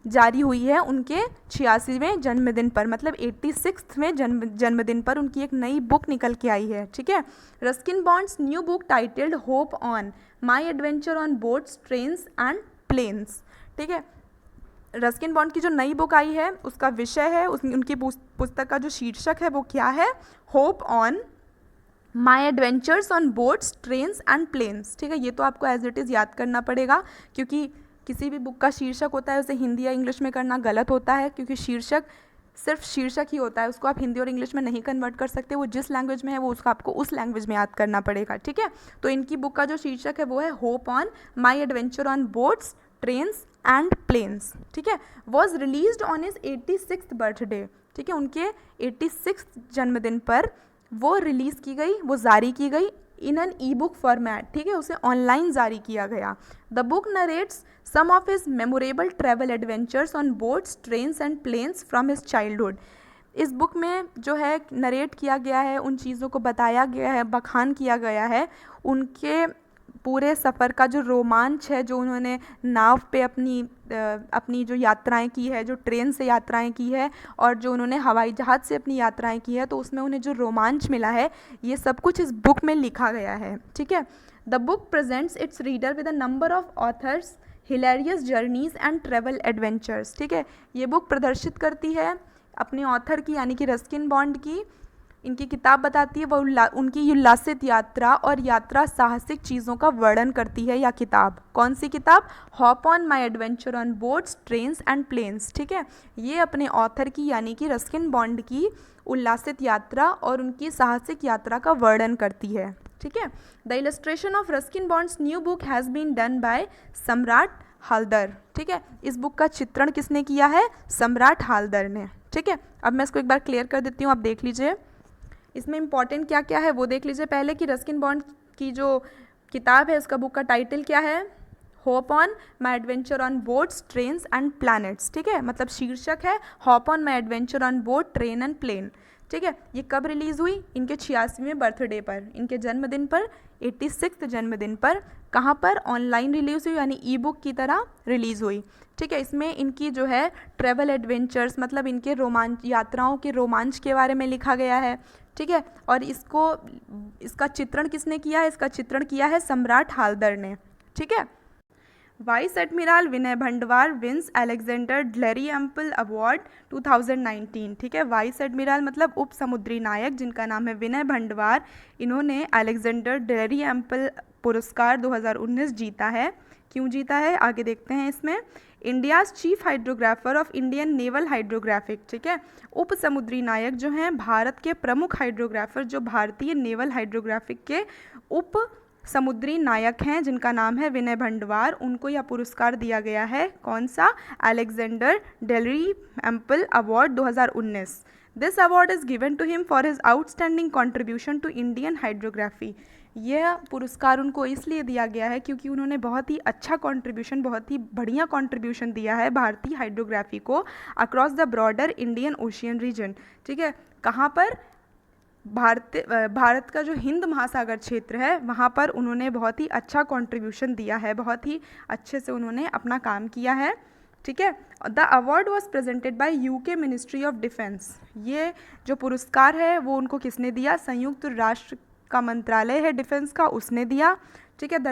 जारी हुई है उनके 86वें जन्मदिन पर, मतलब 86वें जन्मदिन पर उनकी एक नई बुक निकल के आई है। ठीक है, Ruskin Bond's new book titled hope on my adventure on boats trains and planes. ठीक है, रस्किन बॉन्ड की जो नई बुक आई है उसका विषय है, उनकी पुस्तक का जो शीर्षक है वो क्या है, hope on my adventures on boats, trains and planes. ठीक है, ये तो आपको एज इट इज़ याद करना पड़ेगा, क्योंकि किसी भी बुक का शीर्षक होता है उसे हिंदी या इंग्लिश में करना गलत होता है, क्योंकि शीर्षक सिर्फ शीर्षक ही होता है, उसको आप हिंदी और इंग्लिश में नहीं कन्वर्ट कर सकते। वो जिस लैंग्वेज में है वो उसको आपको उस लैंग्वेज में याद करना पड़ेगा। ठीक है, तो इनकी बुक का जो शीर्षक है वो है hope on my adventure on boats, trains and planes. ठीक है, was released on his 86th birthday. ठीक है, उनके 86th जन्मदिन पर वो रिलीज़ की गई, वो जारी की गई in an e book format. ठीक है, उसे ऑनलाइन जारी किया गया। The book narrates some of his memorable travel adventures on boats, trains and planes from his childhood. इस बुक में जो है नरेट किया गया है, उन चीज़ों को बताया गया है, बखान किया गया है, उनके पूरे सफ़र का जो रोमांच है, जो उन्होंने नाव पे अपनी जो यात्राएं की है, जो ट्रेन से यात्राएं की है और जो उन्होंने हवाई जहाज़ से अपनी यात्राएं की है, तो उसमें उन्हें जो रोमांच मिला है ये सब कुछ इस बुक में लिखा गया है। ठीक है, the book presents it's reader with a number of authors hilarious journeys and travel adventures. ठीक है, ये बुक प्रदर्शित करती है अपने ऑथर की यानी कि रस्किन बॉन्ड की, इनकी किताब बताती है, वह उनकी उल्लासित यात्रा और यात्रा साहसिक चीज़ों का वर्णन करती है। या किताब कौन सी किताब, hop on my adventure on boats, trains and planes. ठीक है, ये अपने ऑथर की यानी कि रस्किन बॉन्ड की उल्लासित यात्रा और उनकी साहसिक यात्रा का वर्णन करती है। ठीक है, the illustration of Ruskin Bond's new book has been done by Samrat Haldar. ठीक है, इस बुक का चित्रण किसने किया है, सम्राट हालदर ने। ठीक है, अब मैं इसको एक बार क्लियर कर देती हूँ, आप देख लीजिए इसमें इंपॉर्टेंट क्या क्या है वो देख लीजिए पहले कि रस्किन बॉन्ड की जो किताब है उसका बुक का टाइटल क्या है, hope on my adventure on boats, trains and planets. ठीक है, मतलब शीर्षक है hop on my adventure on boat, train and plane. ठीक है, ये कब रिलीज़ हुई, इनके 86वें बर्थडे पर, इनके जन्मदिन पर, 86th जन्मदिन पर। कहाँ पर, ऑनलाइन रिलीज़ हुई यानी ई बुक की तरह रिलीज़ हुई। ठीक है, इसमें इनकी जो है ट्रैवल एडवेंचर्स मतलब इनके रोमांच, यात्राओं के रोमांच के बारे में लिखा गया है। ठीक है, और इसका चित्रण किसने किया है, इसका चित्रण किया है सम्राट हालदर ने। ठीक है, vice admiral Vinay भंडवार wins Alexander Dalrymple award 2019। ठीक है, वाइस एडमिरल मतलब उप समुद्री नायक जिनका नाम है विनय भंडवार, इन्होंने अलेक्जेंडर डैलिएम्पल पुरस्कार 2019 जीता है। क्यों जीता है आगे देखते हैं इसमें। India's chief hydrographer of Indian naval hydrographic. ठीक है, उप समुद्री नायक जो हैं भारत के प्रमुख हाइड्रोग्राफर, जो भारतीय नेवल हाइड्रोग्राफिक के उप समुद्री नायक हैं जिनका नाम है विनय भंडवार, उनको यह पुरस्कार दिया गया है। कौन सा, Alexander Dalrymple award 2019। This award is given to him for his outstanding contribution to Indian hydrography. यह पुरस्कार उनको इसलिए दिया गया है क्योंकि उन्होंने बहुत ही अच्छा कंट्रीब्यूशन, बहुत ही बढ़िया कंट्रीब्यूशन दिया है भारतीय हाइड्रोग्राफी को across the broader Indian ocean region. ठीक है, कहाँ पर, भारत का जो हिंद महासागर क्षेत्र है वहाँ पर उन्होंने बहुत ही अच्छा कंट्रीब्यूशन दिया है, बहुत ही अच्छे से उन्होंने अपना काम किया है। ठीक है, the award was presented by UK ministry of defence. ये जो पुरस्कार है वो उनको किसने दिया, संयुक्त राष्ट्र का मंत्रालय है डिफेंस का, उसने दिया। ठीक है, the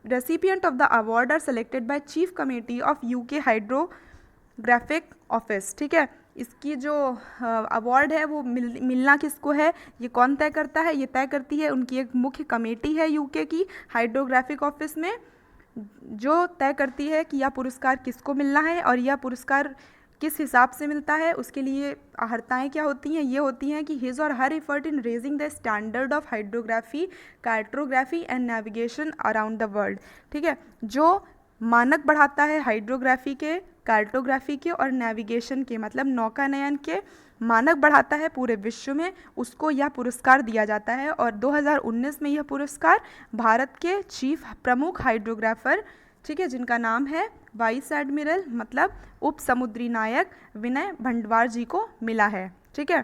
recipient of the award are selected by chief committee of UK hydrographic office. ठीक है, इसकी जो अवार्ड है वो मिलना किसको है, ये कौन तय करता है, ये तय करती है उनकी एक मुख्य कमेटी है यूके की हाइड्रोग्राफिक ऑफिस में, जो तय करती है कि यह पुरस्कार किसको मिलना है और यह पुरस्कार किस हिसाब से मिलता है। उसके लिए अहर्ताएँ क्या होती हैं, ये होती हैं कि हिज और हर effort in raising the standard of hydrography, cartography and navigation around the world. ठीक है, जो मानक बढ़ाता है हाइड्रोग्राफी के, कार्टोग्राफी के और नेविगेशन के मतलब नौकानयन के मानक बढ़ाता है पूरे विश्व में, उसको यह पुरस्कार दिया जाता है। और 2019 में यह पुरस्कार भारत के चीफ प्रमुख हाइड्रोग्राफर, ठीक है, जिनका नाम है वाइस एडमिरल मतलब उप समुद्री नायक विनय भंडवार जी को मिला है। ठीक है,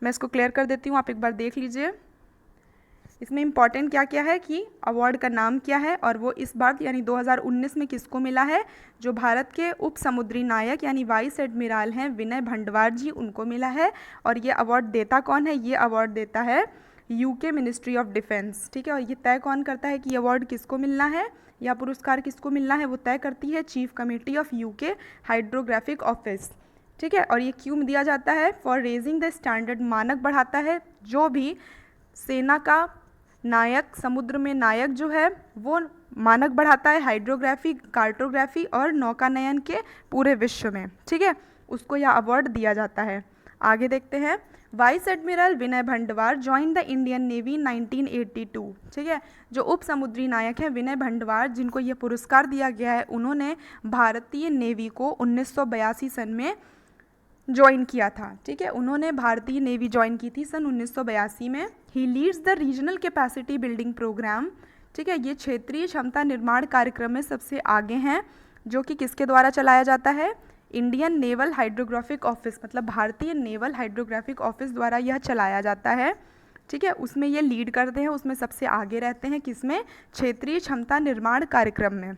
मैं इसको क्लियर कर देती हूँ, आप एक बार देख लीजिए इसमें इंपॉर्टेंट क्या क्या है कि अवार्ड का नाम क्या है और वो इस बार यानी 2019 में किसको मिला है, जो भारत के उप समुद्री नायक यानी वाइस एडमिरल हैं विनय भंडवार जी, उनको मिला है। और ये अवार्ड देता कौन है, ये अवार्ड देता है यूके मिनिस्ट्री ऑफ डिफेंस। ठीक है, और ये तय कौन करता है कि ये अवार्ड किसको मिलना है, यह पुरस्कार किसको मिलना है वो तय करती है chief committee of UK hydrographic office. ठीक है, और ये क्यों दिया जाता है? फॉर रेजिंग द स्टैंडर्ड, मानक बढ़ाता है। जो भी सेना का नायक, समुद्र में नायक जो है वो मानक बढ़ाता है हाइड्रोग्राफी, कार्टोग्राफी और नौकानयन के पूरे विश्व में। ठीक है, उसको यह अवार्ड दिया जाता है। आगे देखते हैं, vice admiral Vinay Badhwar join the Indian navy 1982। ठीक है, जो उप समुद्री नायक हैं विनय भंडवार, जिनको यह पुरस्कार दिया गया है, उन्होंने भारतीय नेवी को 1982 सन में ज्वाइन किया था। ठीक है, उन्होंने भारतीय नेवी ज्वाइन की थी सन 1982 में। He leads the regional capacity building program. ठीक है, ये क्षेत्रीय क्षमता निर्माण कार्यक्रम में सबसे आगे हैं, जो कि किसके द्वारा चलाया जाता है? इंडियन नेवल हाइड्रोग्राफिक ऑफिस, मतलब भारतीय नेवल हाइड्रोग्राफिक ऑफिस द्वारा यह चलाया जाता है। ठीक है, उसमें ये लीड करते हैं, उसमें सबसे आगे रहते हैं। किसमें? क्षेत्रीय क्षमता निर्माण कार्यक्रम में।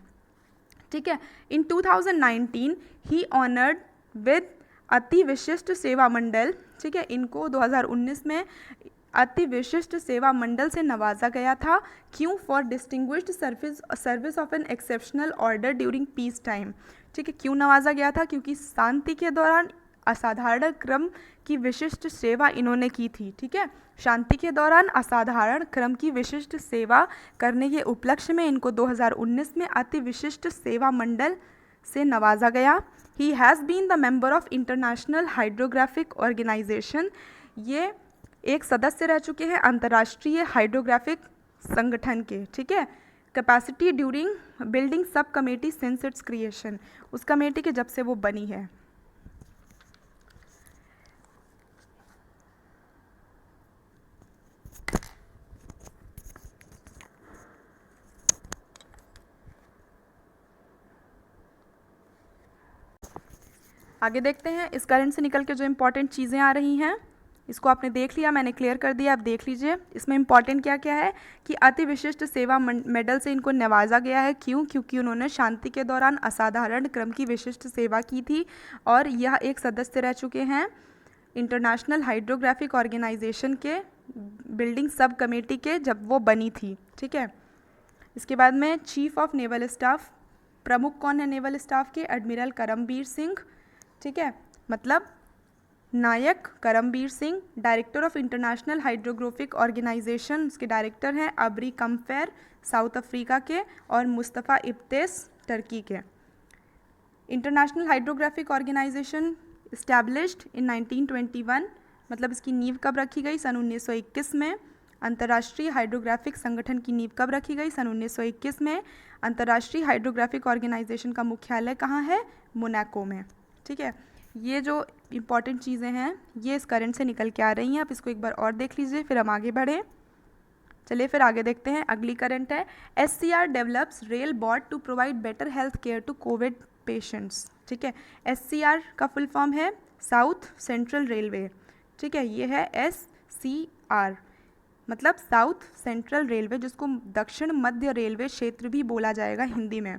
ठीक है, इन 2019 ही ऑनर्ड विद अति विशिष्ट सेवा मंडल। ठीक है, इनको 2019 में अति विशिष्ट सेवा मंडल से नवाजा गया था। क्यों? For distinguished service of an exceptional order during peace time. ठीक है, क्यों नवाजा गया था? क्योंकि शांति के दौरान असाधारण क्रम की विशिष्ट सेवा इन्होंने की थी। ठीक है, शांति के दौरान असाधारण क्रम की विशिष्ट सेवा करने के उपलक्ष्य में इनको 2019 में अति विशिष्ट सेवा मंडल से नवाजा गया। He has been the member of international hydrographic organization. ये एक सदस्य रह चुके हैं अंतर्राष्ट्रीय हाइड्रोग्राफिक संगठन के। ठीक है, capacity during building sub committee since it's creation, उस कमेटी के जब से वो बनी है। आगे देखते हैं, इस करंट से निकल के जो इंपॉर्टेंट चीज़ें आ रही हैं, इसको आपने देख लिया, मैंने क्लियर कर दिया, आप देख लीजिए। इसमें इंपॉर्टेंट क्या क्या है कि अति विशिष्ट सेवा मेडल से इनको नवाजा गया है। क्यों? क्योंकि उन्होंने शांति के दौरान असाधारण क्रम की विशिष्ट सेवा की थी और यह एक सदस्य रह चुके हैं इंटरनेशनल हाइड्रोग्राफिक ऑर्गेनाइजेशन के बिल्डिंग सब कमेटी के जब वो बनी थी। ठीक है, इसके बाद में चीफ ऑफ नेवल स्टाफ, प्रमुख कौन है नेवल स्टाफ के? एडमिरल करमबीर सिंह। ठीक है, मतलब नायक Karambir Singh. Director of international hydrographic organization, उसके डायरेक्टर हैं अबरी कम्फेर साउथ अफ्रीका के और मुस्तफ़ा इब्तेस टर्की के। International hydrographic organization established in 1921, मतलब इसकी नींव कब रखी गई? सन 1921 में। अंतर्राष्ट्रीय हाइड्रोग्राफिक संगठन की नींव कब रखी गई? सन 1921 में। अंतर्राष्ट्रीय हाइड्रोग्राफिक ऑर्गेनाइजेशन का मुख्यालय कहाँ है? मोनाको में। ठीक है, ये जो इम्पॉर्टेंट चीज़ें हैं ये इस करंट से निकल के आ रही हैं। आप इसको एक बार और देख लीजिए, फिर हम आगे बढ़ें। चलिए फिर आगे देखते हैं। अगली करंट है, SCR develops rail bot to provide better health care to covid patients. ठीक है, SCR का फुल फॉर्म है साउथ सेंट्रल रेलवे। ठीक है, ये है SCR, मतलब साउथ सेंट्रल रेलवे, जिसको दक्षिण मध्य रेलवे क्षेत्र भी बोला जाएगा हिंदी में।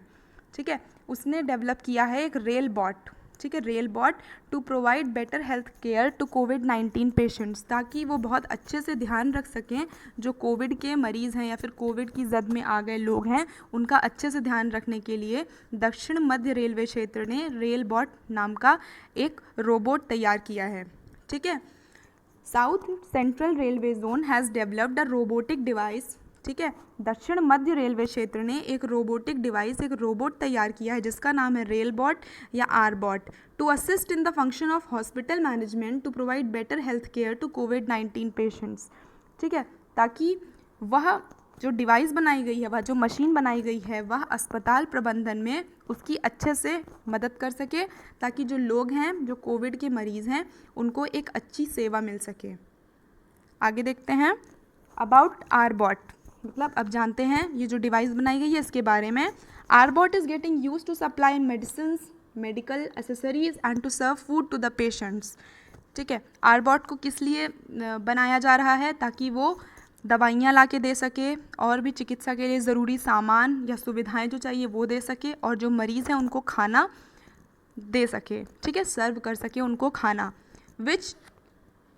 ठीक है, उसने डेवलप किया है एक रेल बॉट। ठीक है, rail bot to provide better health care to कोविड-19 पेशेंट्स, ताकि वो बहुत अच्छे से ध्यान रख सकें जो कोविड के मरीज़ हैं या फिर कोविड की जद में आ गए लोग हैं, उनका अच्छे से ध्यान रखने के लिए दक्षिण मध्य रेलवे क्षेत्र ने रेल बॉट नाम का एक रोबोट तैयार किया है। ठीक है, south central railway zone has developed a robotic device. ठीक है, दक्षिण मध्य रेलवे क्षेत्र ने एक रोबोटिक डिवाइस, एक रोबोट तैयार किया है जिसका नाम है रेल बॉट या R bot, to assist in the function of hospital management to provide better health care to कोविड-19 पेशेंट्स। ठीक है, ताकि वह जो डिवाइस बनाई गई है, वह जो मशीन बनाई गई है, वह अस्पताल प्रबंधन में उसकी अच्छे से मदद कर सके, ताकि जो लोग हैं, जो कोविड के मरीज़ हैं, उनको एक अच्छी सेवा मिल सके। आगे देखते हैं अबाउट आर बॉट, मतलब अब जानते हैं ये जो डिवाइस बनाई गई है इसके बारे में। Rbot is getting use to supply in medicine, medical accessories and to serve food to the patients. ठीक है, आरबॉट को किस लिए बनाया जा रहा है? ताकि वो दवाइयाँ ला के दे सके और भी चिकित्सा के लिए ज़रूरी सामान या सुविधाएं जो चाहिए वो दे सके, और जो मरीज़ हैं उनको खाना दे सके। ठीक है, सर्व कर सके उनको खाना। विच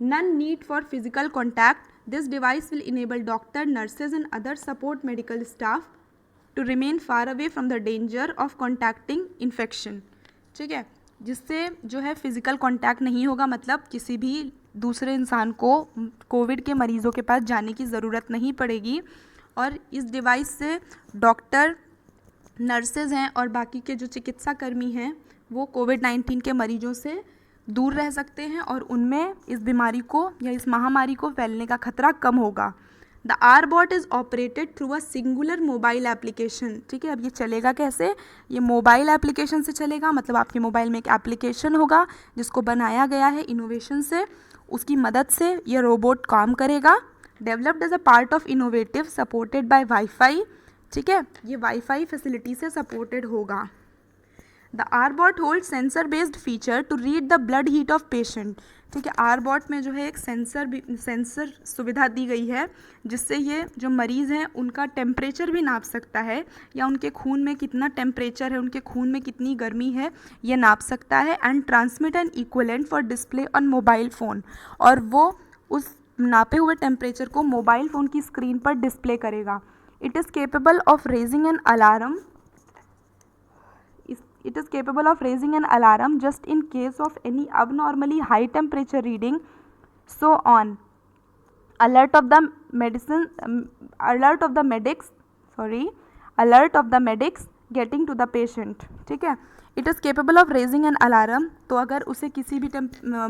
none need for physical contact. This device will enable doctor, nurses and other support medical staff to remain far away from the danger of contacting infection, ठीक है, जिससे जो है फिज़िकल कांटेक्ट नहीं होगा, मतलब किसी भी दूसरे इंसान को कोविड के मरीज़ों के पास जाने की ज़रूरत नहीं पड़ेगी। और इस डिवाइस से डॉक्टर, नर्सेज हैं और बाकी के जो चिकित्सा कर्मी हैं वो कोविड-19 के मरीजों से दूर रह सकते हैं और उनमें इस बीमारी को या इस महामारी को फैलने का खतरा कम होगा। The Rbot is operated through a singular mobile application, ठीक है। अब ये चलेगा कैसे? ये मोबाइल एप्लीकेशन से चलेगा, मतलब आपके मोबाइल में एक एप्लीकेशन होगा जिसको बनाया गया है इनोवेशन से, उसकी मदद से ये रोबोट काम करेगा। Developed as a part of innovative supported by wifi, ठीक है, ये वाईफाई फैसिलिटी से सपोर्टेड होगा। The Rbot hold sensor based feature to read the blood heat of patient, ठीक है। आरबॉट में जो है एक सेंसर सुविधा दी गई है जिससे ये जो मरीज़ हैं उनका टेम्परेचर भी नाप सकता है, या उनके खून में कितना टेम्परेचर है, उनके खून में कितनी गर्मी है, ये नाप सकता है। And transmit an equivalent for display on mobile phone, और वो उस नापे हुए टेम्परेचर को मोबाइल फ़ोन की स्क्रीन पर डिस्प्ले करेगा। It is capable of raising an alarm, it is capable of raising an alarm just in case of any abnormally high temperature reading, so on alert of the medics getting to the patient, ठीक है। It is capable of raising an alarm, तो अगर उसे किसी भी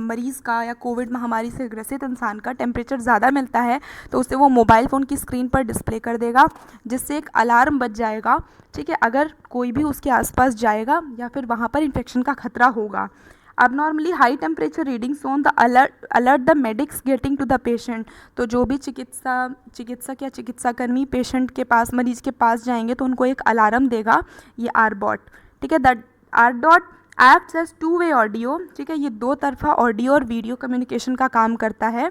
मरीज़ का या कोविड महामारी से ग्रसित इंसान का टेम्परेचर ज़्यादा मिलता है तो उसे वो मोबाइल फ़ोन की स्क्रीन पर डिस्प्ले कर देगा जिससे एक अलार्म बज जाएगा, ठीक है, अगर कोई भी उसके आसपास जाएगा या फिर वहाँ पर इन्फेक्शन का खतरा होगा। abnormally high temperature readings on the alert the medics getting to the patient, तो जो भी चिकित्सक या चिकित्साकर्मी पेशेंट के पास, मरीज के पास जाएंगे तो उनको एक अलार्म देगा ये आरबॉट, ठीक है। The Rbot acts as two way audio, ठीक है, ये दो तरफा ऑडियो और वीडियो कम्युनिकेशन का काम करता है,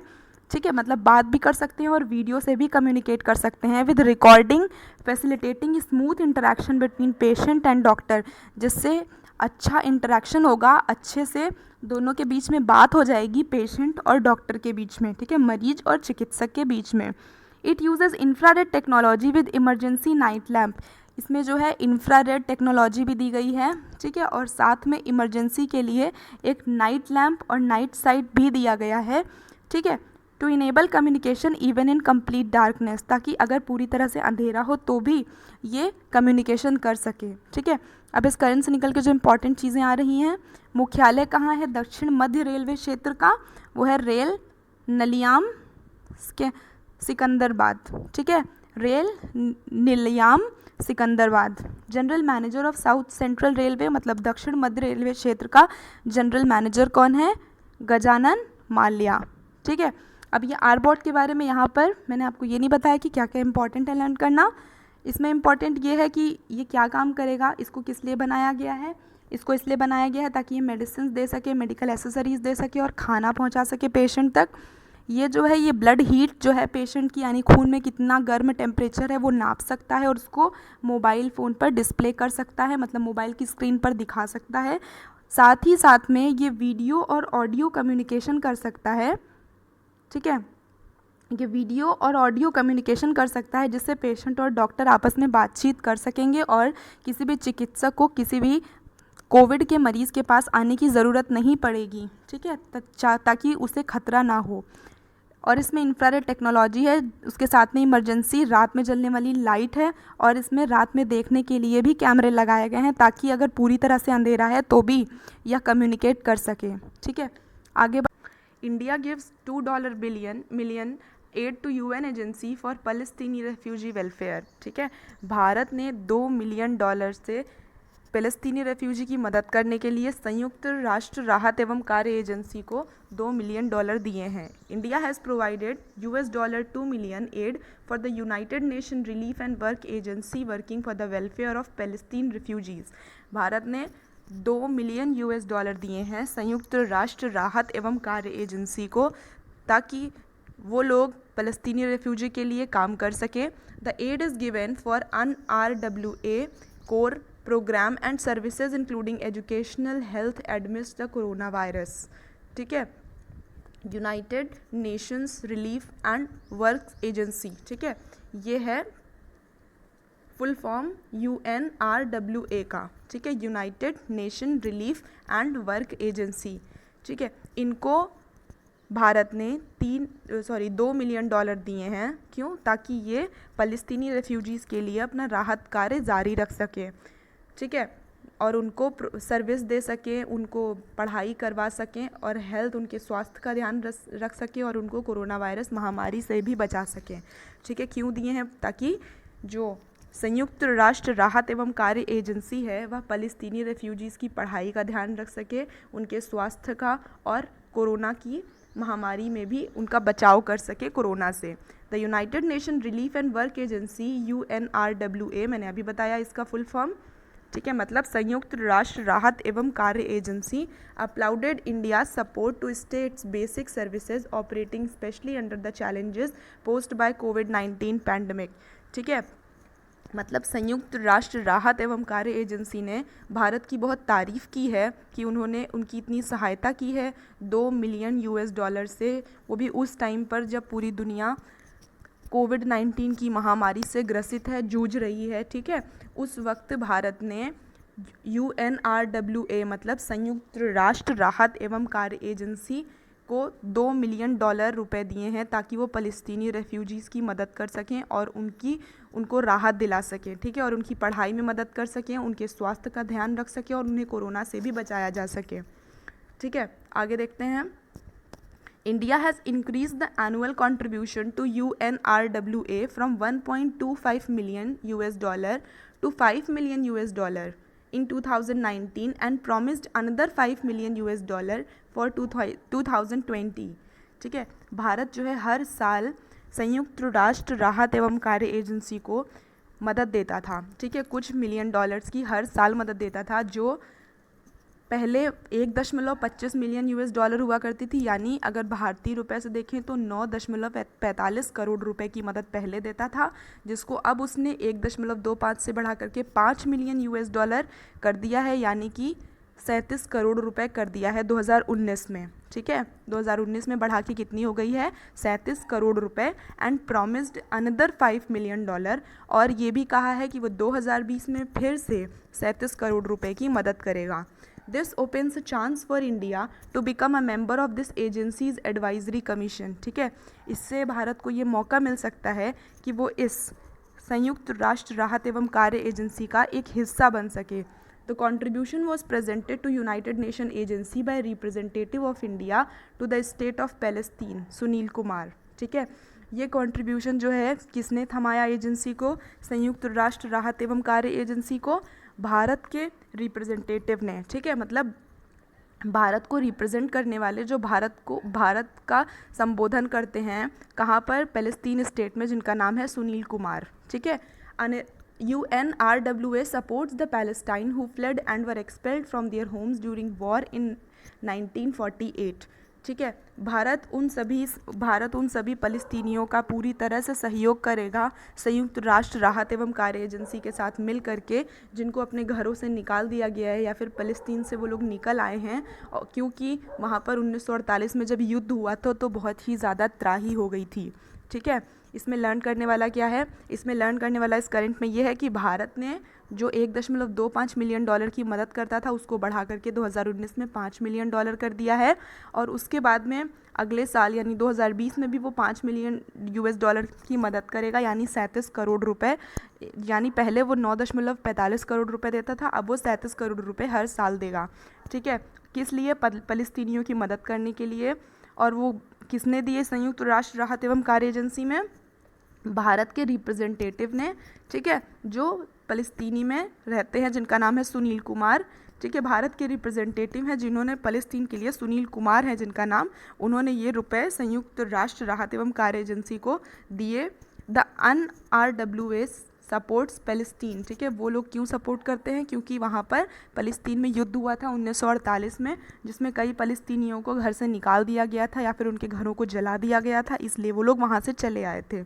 ठीक है, मतलब बात भी कर सकते हैं और वीडियो से भी कम्युनिकेट कर सकते हैं। With recording facilitating smooth interaction between patient and doctor, जिससे अच्छा इंटरेक्शन होगा, अच्छे से दोनों के बीच में बात हो जाएगी, पेशेंट और डॉक्टर के बीच में, ठीक है, मरीज और चिकित्सक के बीच में। It uses infrared technology with emergency night lamp, इसमें जो है इंफ्रारेड टेक्नोलॉजी भी दी गई है, ठीक है, और साथ में इमरजेंसी के लिए एक नाइट लैम्प और नाइट साइट भी दिया गया है, ठीक है, to enable communication even in complete darkness, ताकि अगर पूरी तरह से अंधेरा हो तो भी ये कम्युनिकेशन कर सके, ठीक है। अब इस करंट से निकल के जो इंपॉर्टेंट चीज़ें आ रही हैं, मुख्यालय कहाँ है दक्षिण मध्य रेलवे क्षेत्र का, वो है रेल नलियाम सिकंदराबाद, ठीक है, rail Nilayam Secunderabad. General manager of south central railway, मतलब दक्षिण मध्य रेलवे क्षेत्र का जनरल मैनेजर कौन है? गजानन माल्या, ठीक है। अब ये आरबॉट के बारे में यहाँ पर मैंने आपको ये नहीं बताया कि क्या क्या इंपॉर्टेंट है लर्न करना। इसमें इम्पॉर्टेंट ये है कि ये क्या काम करेगा, इसको किस लिए बनाया गया है। इसको इसलिए बनाया गया है ताकि ये मेडिसिन दे सके, मेडिकल एसेसरीज़ दे सके और खाना पहुँचा सके पेशेंट तक। ये जो है ये ब्लड हीट जो है पेशेंट की, यानी खून में कितना गर्म टेम्परेचर है वो नाप सकता है और उसको मोबाइल फ़ोन पर डिस्प्ले कर सकता है, मतलब मोबाइल की स्क्रीन पर दिखा सकता है। साथ ही साथ में ये वीडियो और ऑडियो कम्युनिकेशन कर सकता है, ठीक है, ये वीडियो और ऑडियो कम्युनिकेशन कर सकता है जिससे पेशेंट और डॉक्टर आपस में बातचीत कर सकेंगे और किसी भी चिकित्सक को किसी भी कोविड के मरीज़ के पास आने की ज़रूरत नहीं पड़ेगी, ठीक है, ताकि उसे खतरा ना हो। और इसमें इंफ्रारेड टेक्नोलॉजी है, उसके साथ में इमरजेंसी रात में जलने वाली लाइट है और इसमें रात में देखने के लिए भी कैमरे लगाए गए हैं ताकि अगर पूरी तरह से अंधेरा है तो भी यह कम्युनिकेट कर सके, ठीक है। आगे India gives $2 million aid to UN agency for Palestinian refugee welfare, ठीक है, भारत ने $2 मिलियन से फ़लस्तीनी रेफ्यूजी की मदद करने के लिए संयुक्त राष्ट्र राहत एवं कार्य एजेंसी को $2 मिलियन दिए हैं। India has provided $2 million aid for the United Nation relief and work agency working for the welfare of Palestine refugees, भारत ने $2 मिलियन दिए हैं संयुक्त राष्ट्र राहत एवं कार्य एजेंसी को ताकि वो लोग फ़लस्तीनी रेफ्यूजी के लिए काम कर सके। The aid is given for UNRWA core program and services including educational health amidst the corona virus, ठीक है, united nations relief and work agency, ठीक है, ये है फुल फॉर्म UNRWA का, ठीक है, United Nation relief and work agency, ठीक है। इनको भारत ने 2 मिलियन डॉलर दिए हैं। क्यों? ताकि ये फ़लस्तीनी रेफ्यूजीज़ के लिए अपना राहत कार्य जारी रख सकें, ठीक है, और उनको सर्विस दे सकें, उनको पढ़ाई करवा सकें और हेल्थ, उनके स्वास्थ्य का ध्यान रख सकें और उनको कोरोना वायरस महामारी से भी बचा सकें, ठीक है। क्यों दिए हैं? ताकि जो संयुक्त राष्ट्र राहत एवं कार्य एजेंसी है वह फ़लस्तीनी रेफ्यूजीज़ की पढ़ाई का ध्यान रख सके, उनके स्वास्थ्य का, और कोरोना की महामारी में भी उनका बचाव कर सके कोरोना से। The United Nation relief and work agency UNRWA, मैंने अभी बताया इसका फुल फॉर्म, ठीक है, मतलब संयुक्त राष्ट्र राहत एवं कार्य agency applauded India support to states basic services operating especially under the challenges posed by कोविड-19 पैंडमिक, ठीक है। मतलब संयुक्त राष्ट्र राहत एवं कार्य एजेंसी ने भारत की बहुत तारीफ़ की है कि उन्होंने उनकी इतनी सहायता की है $2 मिलियन से, वो भी उस टाइम पर जब पूरी दुनिया कोविड-19 की महामारी से ग्रसित है, जूझ रही है, ठीक है। उस वक्त भारत ने UNRWA मतलब संयुक्त राष्ट्र राहत एवं कार्य एजेंसी को $2 मिलियन रुपए दिए हैं ताकि वो फ़लस्तीनी रेफ्यूजीज़ की मदद कर सकें और उनको राहत दिला सकें, ठीक है, और उनकी पढ़ाई में मदद कर सकें, उनके स्वास्थ्य का ध्यान रख सकें और उन्हें कोरोना से भी बचाया जा सके, ठीक है। आगे देखते हैं। India has increased the annual contribution to UNRWA from $1.25 million to $5 million in 2019 and promised another $5 million for 2020, ठीक है। भारत जो है हर साल संयुक्त राष्ट्र राहत एवं कार्य एजेंसी को मदद देता था, ठीक है, कुछ मिलियन डॉलर्स की हर साल मदद देता था, जो पहले 1.25 मिलियन हुआ करती थी, यानी अगर भारतीय रुपए से देखें तो 9.45 करोड़ रुपए की मदद पहले देता था, जिसको अब उसने 1.25 से बढ़ा करके $5 मिलियन कर दिया है, यानी कि 37 करोड़ रुपए कर दिया है 2019 में, ठीक है। 2019 में बढ़ा के कितनी हो गई है? 37 करोड़ रुपए, एंड प्रॉमिस्ड अनदर $5 मिलियन, और ये भी कहा है कि वो 2020 में फिर से 37 करोड़ रुपए की मदद करेगा। This opens a chance for India to become a member of this agency's advisory commission, ठीक है। इससे भारत को ये मौका मिल सकता है कि वो इस संयुक्त राष्ट्र राहत एवं कार्य एजेंसी का एक हिस्सा बन सके। The contribution was presented to United Nation Agency by representative of India to the state of Palestine, Sunil Kumar, ठीक है। ये कंट्रीब्यूशन जो है किसने थमाया एजेंसी को? संयुक्त राष्ट्र राहत एवं कार्य एजेंसी को भारत के रिप्रेजेंटेटिव ने, ठीक है, मतलब भारत को रिप्रेजेंट करने वाले, जो भारत का संबोधन करते हैं, कहाँ पर? पैलेस्टीन स्टेट में, जिनका नाम है सुनील कुमार, ठीक है। UNRWA supports the Palestine who fled and were expelled from their homes during war in 1948, ठीक है। भारत उन सभी फ़लस्तीनियों का पूरी तरह से सहयोग करेगा संयुक्त राष्ट्र राहत एवं कार्य एजेंसी के साथ मिल करके, जिनको अपने घरों से निकाल दिया गया है या फिर फ़लस्तीन से वो लोग निकल आए हैं, क्योंकि वहाँ पर 1948 में जब युद्ध हुआ था तो बहुत ही ज़्यादा त्राही हो गई थी, ठीक है। इसमें लर्न करने वाला क्या है? इसमें लर्न करने वाला इस करंट में ये है कि भारत ने जो 1.25 मिलियन डॉलर की मदद करता था उसको बढ़ा करके 2019 में $5 मिलियन कर दिया है, और उसके बाद में अगले साल यानी 2020 में भी वो $5 मिलियन की मदद करेगा, यानी 37 करोड़ रुपए, यानी पहले वो 9.45 करोड़ रुपए देता था, अब वो 37 करोड़ रुपए हर साल देगा, ठीक है। किस लिए? फ़लस्तीनियों की मदद करने के लिए। और वो किसने दिए? संयुक्त राष्ट्र राहत एवं कार्य एजेंसी में भारत के रिप्रेजेंटेटिव ने, ठीक है, जो फ़लस्तीनी में रहते हैं, जिनका नाम है सुनील कुमार, ठीक है। भारत के रिप्रेजेंटेटिव हैं जिन्होंने फ़लस्तीन के लिए, सुनील कुमार हैं जिनका नाम, उन्होंने ये रुपए संयुक्त राष्ट्र राहत एवं कार्य एजेंसी को दिए। द UNRWA सपोर्ट्स पैलेस्टीन, ठीक है। वो लोग क्यों सपोर्ट करते हैं? क्योंकि वहाँ पर फ़लस्तीन में युद्ध हुआ था 1948 में, जिसमें कई फ़लस्तीनियों को घर से निकाल दिया गया था या फिर उनके घरों को जला दिया गया था, इसलिए वो लोग वहाँ से चले आए थे।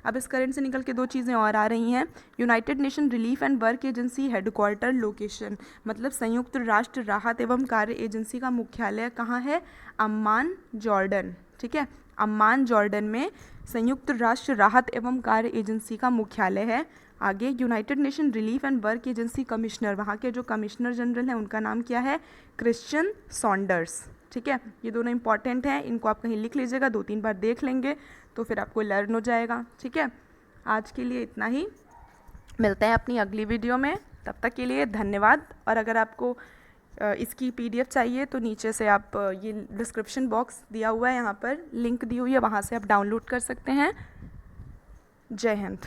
अब इस करंट से निकल के दो चीज़ें और आ रही हैं। United Nation relief and work agency headquarter location, मतलब संयुक्त राष्ट्र राहत एवं कार्य एजेंसी का मुख्यालय कहाँ है? अम्मान, जॉर्डन, ठीक है। अम्मान, जॉर्डन में संयुक्त राष्ट्र राहत एवं कार्य एजेंसी का मुख्यालय है। आगे United Nation relief and work agency commissioner, वहाँ के जो कमिश्नर जनरल हैं उनका नाम क्या है? Christian Saunders. ठीक है, ये दोनों इंपॉर्टेंट हैं, इनको आप कहीं लिख लीजिएगा, 2-3 बार देख लेंगे तो फिर आपको लर्न हो जाएगा। ठीक है, आज के लिए इतना ही, मिलते हैं अपनी अगली वीडियो में, तब तक के लिए धन्यवाद। और अगर आपको इसकी PDF चाहिए तो नीचे से आप ये डिस्क्रिप्शन बॉक्स दिया हुआ है, यहाँ पर लिंक दी हुई है, वहाँ से आप डाउनलोड कर सकते हैं। जय हिंद।